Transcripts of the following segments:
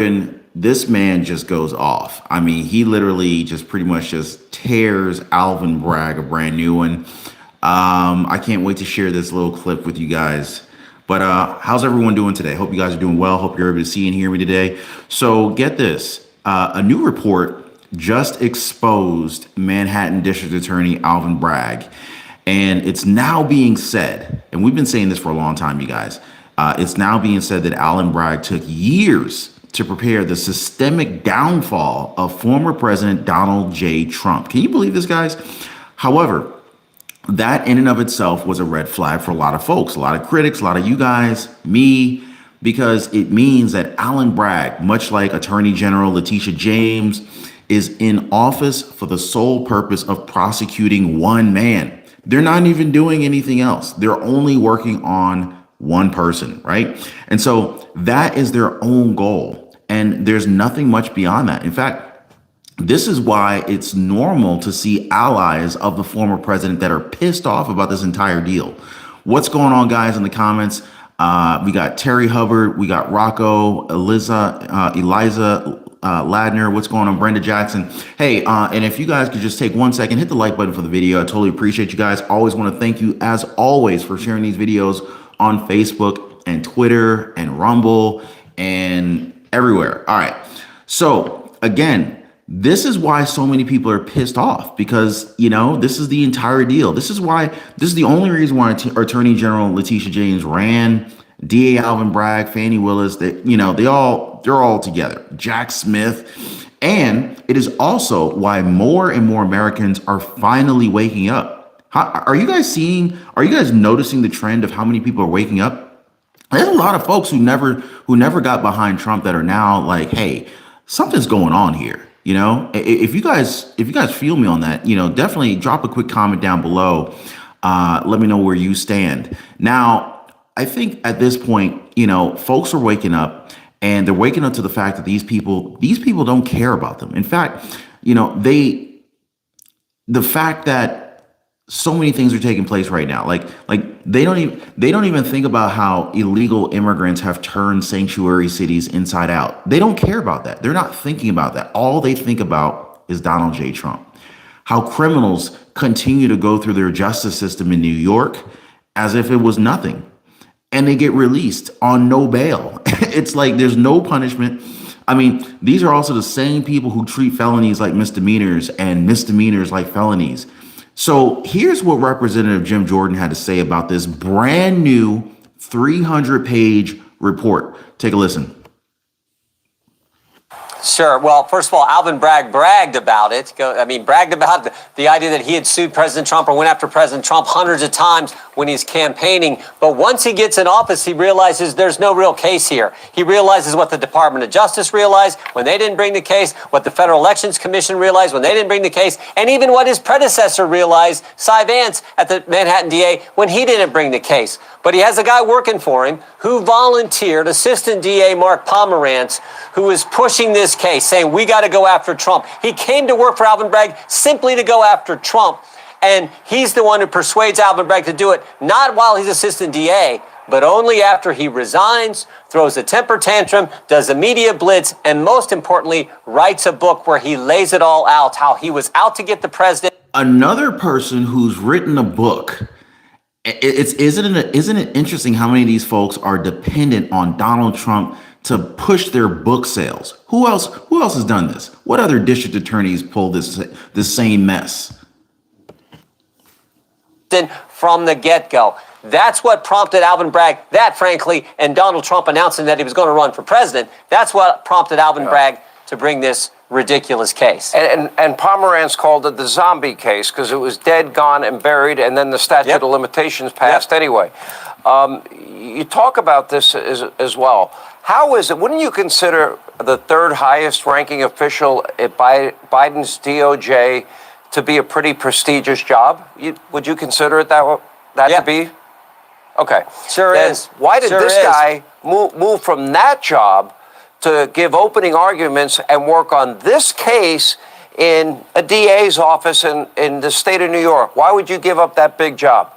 And this man just goes off. I mean, he literally just pretty much just tears Alvin Bragg a brand new one. I can't wait to share this little clip with you guys. But how's everyone doing today? Hope you guys are doing well. Hope you're able to see and hear me today. So get this, a new report just exposed Manhattan District Attorney Alvin Bragg. And it's now being said, and we've been saying this for a long time, you guys, it's now being said that Alvin Bragg took years to prepare the systemic downfall of former President Donald J. Trump. Can you believe this, guys? However, that in and of itself was a red flag for a lot of folks, a lot of critics, a lot of you guys, me, because it means that Alvin Bragg, much like Attorney General Letitia James, is in office for the sole purpose of prosecuting one man. They're not even doing anything else. They're only working on one person, right? And so that is their own goal. And there's nothing much beyond that. In fact, this is why it's normal to see allies of the former president that are pissed off about this entire deal. What's going on, guys, in the comments? We got Terry Hubbard, we got Rocco, Eliza Ladner. What's going on, Brenda Jackson? Hey, and if you guys could just take 1 second, hit the like button for the video. I totally appreciate you guys. Always want to thank you, as always, for sharing these videos on Facebook and Twitter and Rumble and everywhere. All right. So again, this is why so many people are pissed off, because, you know, this is the entire deal. This is the only reason why Attorney General Letitia James ran, DA Alvin Bragg, Fannie Willis, that, you know, they're all together, Jack Smith. And it is also why more and more Americans are finally waking up. Are you guys noticing the trend of how many people are waking up? There's a lot of folks who never got behind Trump that are now like, hey, something's going on here. You know, if you guys feel me on that, you know, definitely drop a quick comment down below. Let me know where you stand. Now, I think at this point, you know, folks are waking up, and they're waking up to the fact that these people don't care about them. In fact, you know, the fact that so many things are taking place right now, like they don't even think about how illegal immigrants have turned sanctuary cities inside out. They don't care about that. They're not thinking about that. All they think about is Donald J. Trump. How criminals continue to go through their justice system in New York as if it was nothing, and they get released on no bail. It's like there's no punishment. I mean, these are also the same people who treat felonies like misdemeanors and misdemeanors like felonies. So here's what Representative Jim Jordan had to say about this brand new 300-page report. Take a listen. Sure. Well, first of all, Alvin Bragg bragged about it. Bragged about the idea that he had sued President Trump or went after President Trump hundreds of times when he's campaigning. But once he gets in office, he realizes there's no real case here. He realizes what the Department of Justice realized when they didn't bring the case, what the Federal Elections Commission realized when they didn't bring the case, and even what his predecessor realized, Cy Vance at the Manhattan DA, when he didn't bring the case. But he has a guy working for him who volunteered, Assistant DA Mark Pomerant, who is pushing this case, saying we got to go after Trump. He came to work for Alvin Bragg simply to go after Trump. And he's the one who persuades Alvin Bragg to do it, not while he's Assistant DA, but only after he resigns, throws a temper tantrum, does a media blitz, and most importantly, writes a book where he lays it all out, how he was out to get the president. Another person who's written a book. Isn't it interesting how many of these folks are dependent on Donald Trump to push their book sales? Who else has done this? What other district attorneys pull this same mess? From the get-go. That's what prompted Alvin Bragg, frankly, and Donald Trump announcing that he was going to run for president. That's what prompted Alvin Bragg to bring this ridiculous case. And Pomerantz called it the zombie case because it was dead, gone, and buried, and then the statute of limitations passed anyway. You talk about this as well. How is it, wouldn't you consider the third highest ranking official at Biden's DOJ to be a pretty prestigious job? Would you consider it that to be? Okay. Sure then is. Why did this guy move from that job to give opening arguments and work on this case in a DA's office in the state of New York? Why would you give up that big job?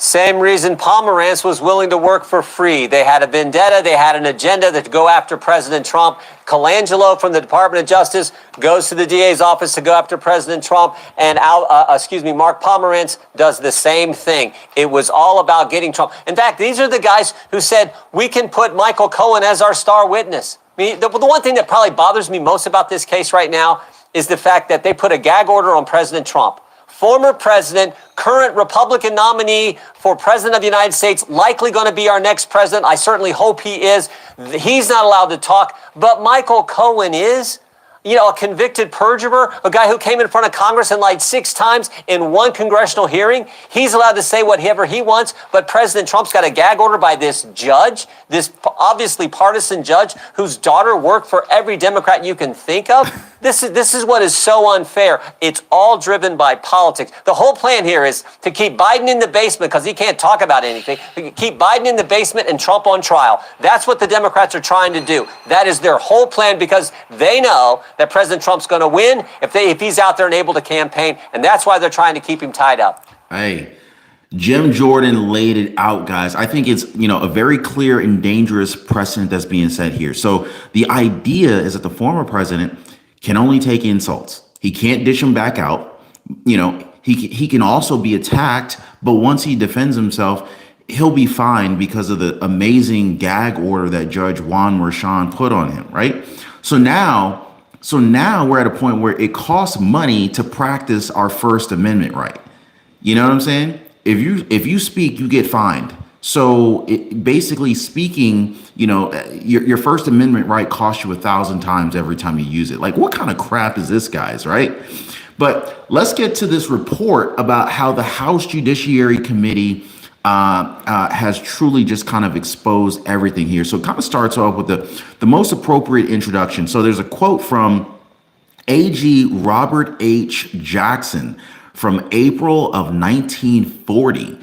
Same reason Pomerant was willing to work for free. They had a vendetta. They had an agenda to go after President Trump. Colangelo from the Department of Justice goes to the DA's office to go after President Trump. And Mark Pomerant does the same thing. It was all about getting Trump. In fact, these are the guys who said, we can put Michael Cohen as our star witness. I mean, the one thing that probably bothers me most about this case right now is the fact that they put a gag order on President Trump. Former president, current Republican nominee for president of the United States, likely going to be our next president. I certainly hope he is. He's not allowed to talk, but Michael Cohen is. You know, a convicted perjurer, a guy who came in front of Congress and lied 6 times in one congressional hearing. He's allowed to say whatever he wants, but President Trump's got a gag order by this judge, this obviously partisan judge whose daughter worked for every Democrat you can think of. This is what is so unfair. It's all driven by politics. The whole plan here is to keep Biden in the basement because he can't talk about anything. Keep Biden in the basement and Trump on trial. That's what the Democrats are trying to do. That is their whole plan because they know that President Trump's going to win if he's out there and able to campaign. And that's why they're trying to keep him tied up. Hey, Jim Jordan laid it out, guys. I think it's, a very clear and dangerous precedent that's being set here. So the idea is that the former president can only take insults. He can't dish them back out. He can also be attacked, but once he defends himself, he'll be fine because of the amazing gag order that Judge Juan Merchan put on him, right? So now we're at a point where it costs money to practice our First Amendment right. You know what I'm saying? If you speak, you get fined. So basically speaking, your First Amendment right costs you 1,000 times every time you use it. Like, what kind of crap is this, guys, right? But let's get to this report about how the House Judiciary Committee has truly just kind of exposed everything here. So it kind of starts off with the most appropriate introduction. So there's a quote from AG Robert H. Jackson from April of 1940.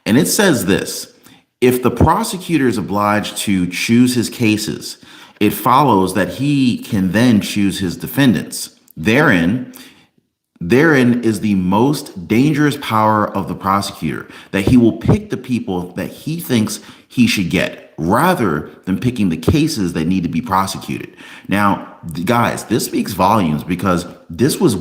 And it says this: if the prosecutor is obliged to choose his cases, it follows that he can then choose his defendants. Therein is the most dangerous power of the prosecutor, that he will pick the people that he thinks he should get, rather than picking the cases that need to be prosecuted. Now, guys, this speaks volumes because this was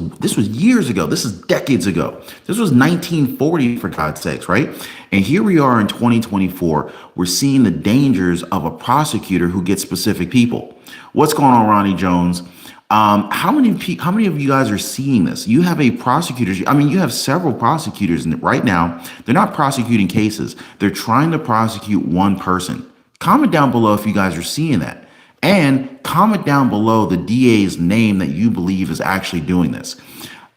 years ago. This is decades ago. This was 1940, for God's sakes, right? And here we are in 2024. We're seeing the dangers of a prosecutor who gets specific people. What's going on, Ronnie Jones? How many of you guys are seeing this? You have you have several prosecutors right now. They're not prosecuting cases. They're trying to prosecute one person. Comment down below if you guys are seeing that. And comment down below the DA's name that you believe is actually doing this.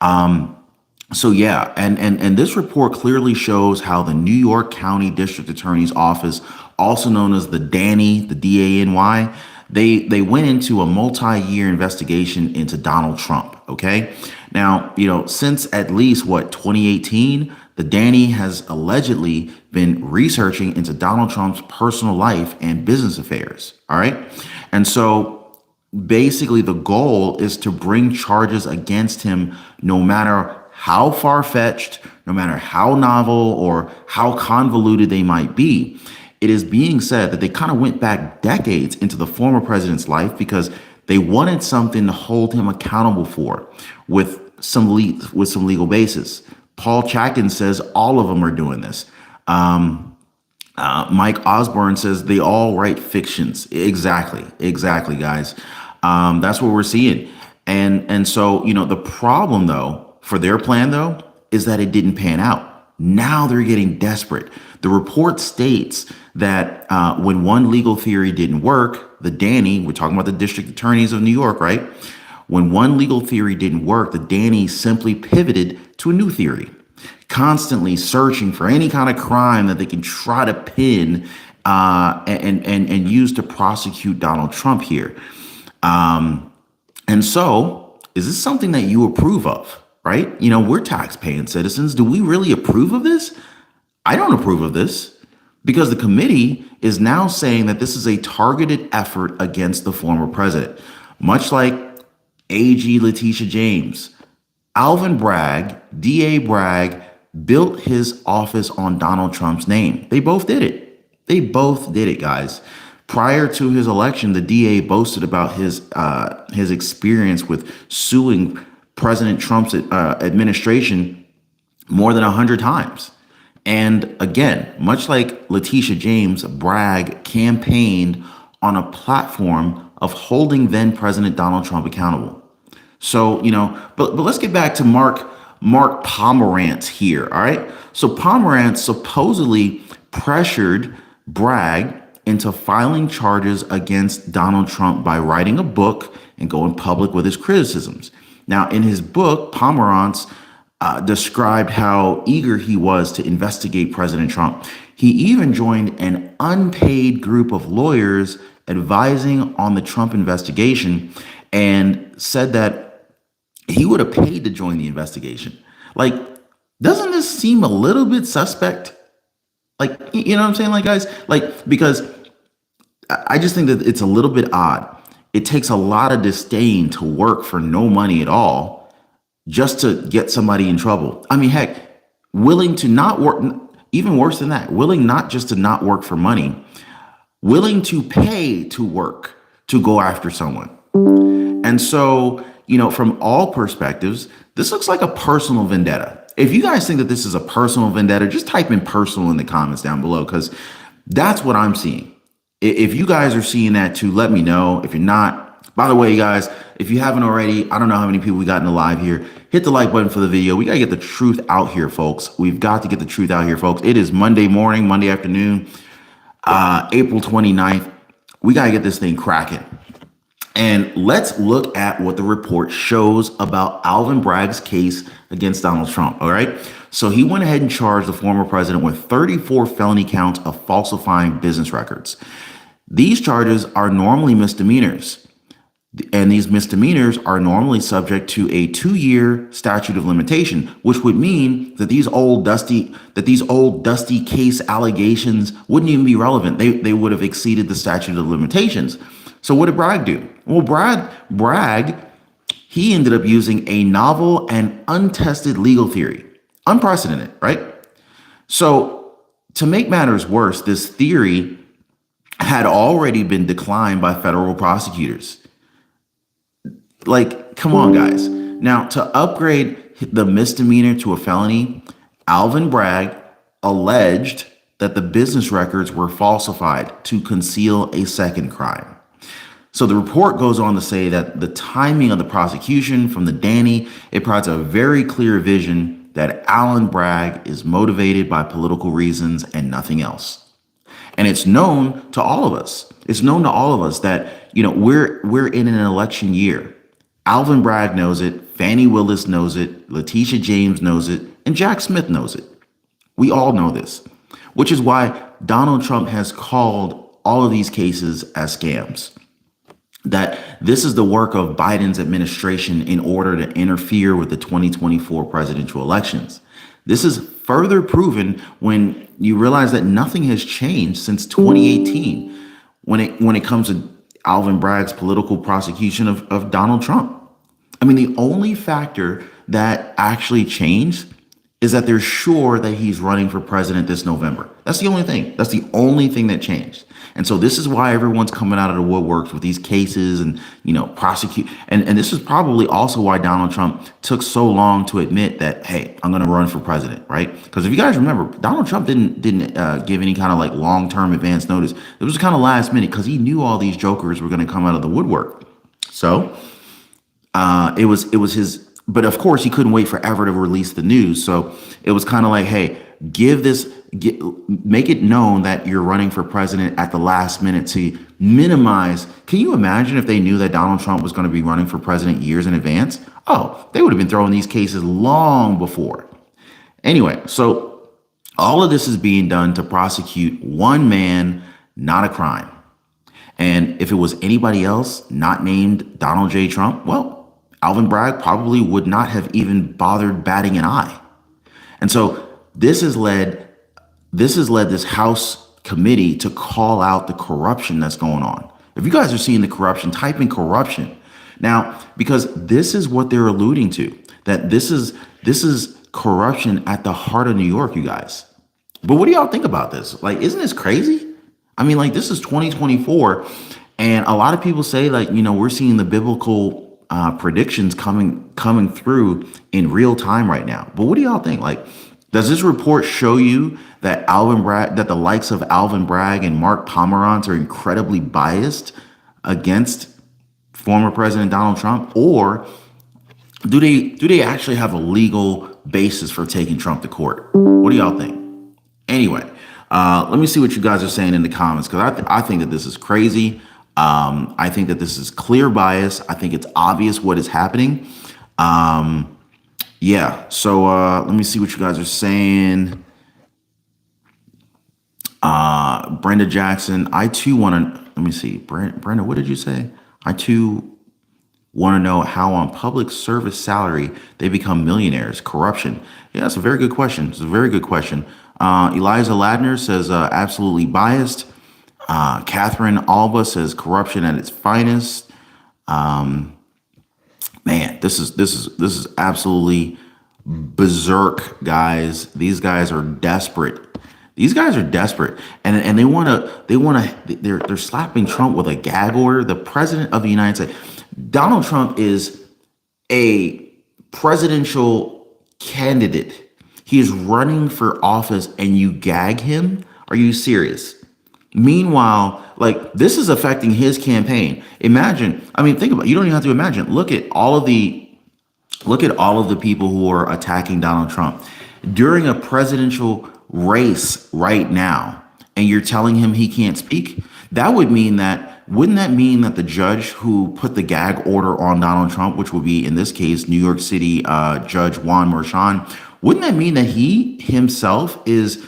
So yeah, and this report clearly shows how the New York County District Attorney's Office, also known as the DANY, the DANY, they went into a multi-year investigation into Donald Trump. Okay. Now, since at least 2018, the DANY has allegedly been researching into Donald Trump's personal life and business affairs. All right. And so basically the goal is to bring charges against him, no matter how far-fetched, no matter how novel or how convoluted they might be. It is being said that they kind of went back decades into the former president's life because they wanted something to hold him accountable for with some legal basis. Paul Chackin says all of them are doing this. Mike Osborne says they all write fictions. Exactly, guys. That's what we're seeing. And so, the problem, though, for their plan, though, is that it didn't pan out. Now they're getting desperate. The report states that when one legal theory didn't work, the DANY, we're talking about the district attorneys of New York, right? When one legal theory didn't work, the DANY simply pivoted to a new theory, constantly searching for any kind of crime that they can try to pin and use to prosecute Donald Trump here. And so, is this something that you approve of? Right? We're tax-paying citizens. Do we really approve of this? I don't approve of this because the committee is now saying that this is a targeted effort against the former president, much like AG Letitia James, Alvin Bragg, DA Bragg, built his office on Donald Trump's name. They both did it. They both did it, guys. Prior to his election, the DA boasted about his experience with suing President Trump's administration more than 100 times. And again, much like Letitia James, Bragg campaigned on a platform of holding then President Donald Trump accountable. So, but let's get back to Mark Pomerant here. All right. So Pomerant supposedly pressured Bragg into filing charges against Donald Trump by writing a book and going public with his criticisms. Now, in his book, Pomerant described how eager he was to investigate President Trump. He even joined an unpaid group of lawyers advising on the Trump investigation and said that he would have paid to join the investigation. Like, doesn't this seem a little bit suspect? Like, you know what I'm saying? Like, guys, because I just think that it's a little bit odd. It takes a lot of disdain to work for no money at all just to get somebody in trouble. I mean, heck, willing to not work, even worse than that, willing not just to not work for money, willing to pay to work to go after someone. And so, from all perspectives, this looks like a personal vendetta. If you guys think that this is a personal vendetta, just type in personal in the comments down below, because that's what I'm seeing. If you guys are seeing that too, let me know. If you're not, by the way, guys, if you haven't already, I don't know how many people we got in the live here. Hit the like button for the video. We got to get the truth out here, folks. We've got to get the truth out here, folks. It is Monday morning, Monday afternoon, April 29th. We got to get this thing cracking. And let's look at what the report shows about Alvin Bragg's case against Donald Trump. All right. So he went ahead and charged the former president with 34 felony counts of falsifying business records. These charges are normally misdemeanors, and these misdemeanors are normally subject to a 2-year statute of limitation, which would mean that these old dusty case allegations wouldn't even be relevant. They would have exceeded the statute of limitations. So what did Bragg do? Well, Bragg, he ended up using a novel and untested legal theory. Unprecedented, right? So to make matters worse, this theory had already been declined by federal prosecutors. Like, come on, guys. Now, to upgrade the misdemeanor to a felony, Alvin Bragg alleged that the business records were falsified to conceal a second crime. So the report goes on to say that the timing of the prosecution from the Danny, it provides a very clear vision that Alvin Bragg is motivated by political reasons and nothing else. And it's known to all of us. It's known to all of us that, we're in an election year. Alvin Bragg knows it. Fannie Willis knows it. Letitia James knows it. And Jack Smith knows it. We all know this, which is why Donald Trump has called all of these cases as scams. That this is the work of Biden's administration in order to interfere with the 2024 presidential elections. This is further proven when you realize that nothing has changed since 2018 when it comes to Alvin Bragg's political prosecution of Donald Trump. I mean, the only factor that actually changed is that they're sure that he's running for president this November. That's the only thing. That's the only thing that changed. And so this is why everyone's coming out of the woodworks with these cases and, prosecute. And this is probably also why Donald Trump took so long to admit that, hey, I'm going to run for president, right? Because if you guys remember, Donald Trump didn't give any kind of like long-term advance notice. It was kind of last minute because he knew all these jokers were going to come out of the woodwork. So it was his. But of course, he couldn't wait forever to release the news. So it was kind of like, hey, make it known that you're running for president at the last minute to minimize. Can you imagine if they knew that Donald Trump was going to be running for president years in advance? Oh, they would have been throwing these cases long before. Anyway, so all of this is being done to prosecute one man, not a crime. And if it was anybody else not named Donald J. Trump, well, Alvin Bragg probably would not have even bothered batting an eye. And so this has led this House committee to call out the corruption that's going on. If you guys are seeing the corruption, type in corruption. Now, because this is what they're alluding to, that this is corruption at the heart of New York, you guys. But what do y'all think about this? Like, isn't this crazy? I mean, like, this is 2024, and a lot of people say, like, you know, we're seeing the biblical predictions coming through in real time right now. But what do y'all think? Like, does this report show you that the likes of Alvin Bragg and Mark Pomerant are incredibly biased against former President Donald Trump, or do they actually have a legal basis for taking Trump to court? What do y'all think? Anyway, let me see what you guys are saying in the comments, because I think that this is crazy. I think that this is clear bias. I think it's obvious what is happening. Yeah, so let me see what you guys are saying. Brenda Jackson, I too want to, let me see. Brenda, what did you say? I too want to know how on public service salary they become millionaires. Corruption. Yeah, that's a very good question. It's a very good question. Eliza Ladner says absolutely biased. Catherine Alba says corruption at its finest. Man, this is absolutely berserk, guys. These guys are desperate. These guys are desperate, and they're slapping Trump with a gag order. The president of the United States, Donald Trump, is a presidential candidate. He is running for office, and you gag him? Are you serious? Meanwhile, like, this is affecting his campaign. Imagine, I mean, think about it. You don't even have to imagine. Look at all of the people who are attacking Donald Trump during a presidential race right now, and you're telling him he can't speak. Wouldn't that mean that the judge who put the gag order on Donald Trump, which would be in this case New York City Judge Juan Merchan, wouldn't that mean that he himself is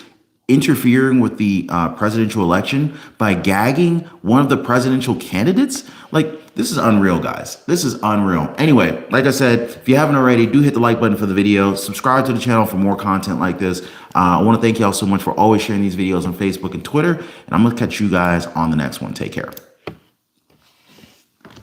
interfering with the presidential election by gagging one of the presidential candidates? Like, this is unreal, guys. This is unreal. Anyway, like I said, if you haven't already, do hit the like button for the video. Subscribe to the channel for more content like this. I want to thank y'all so much for always sharing these videos on Facebook and Twitter. And I'm going to catch you guys on the next one. Take care.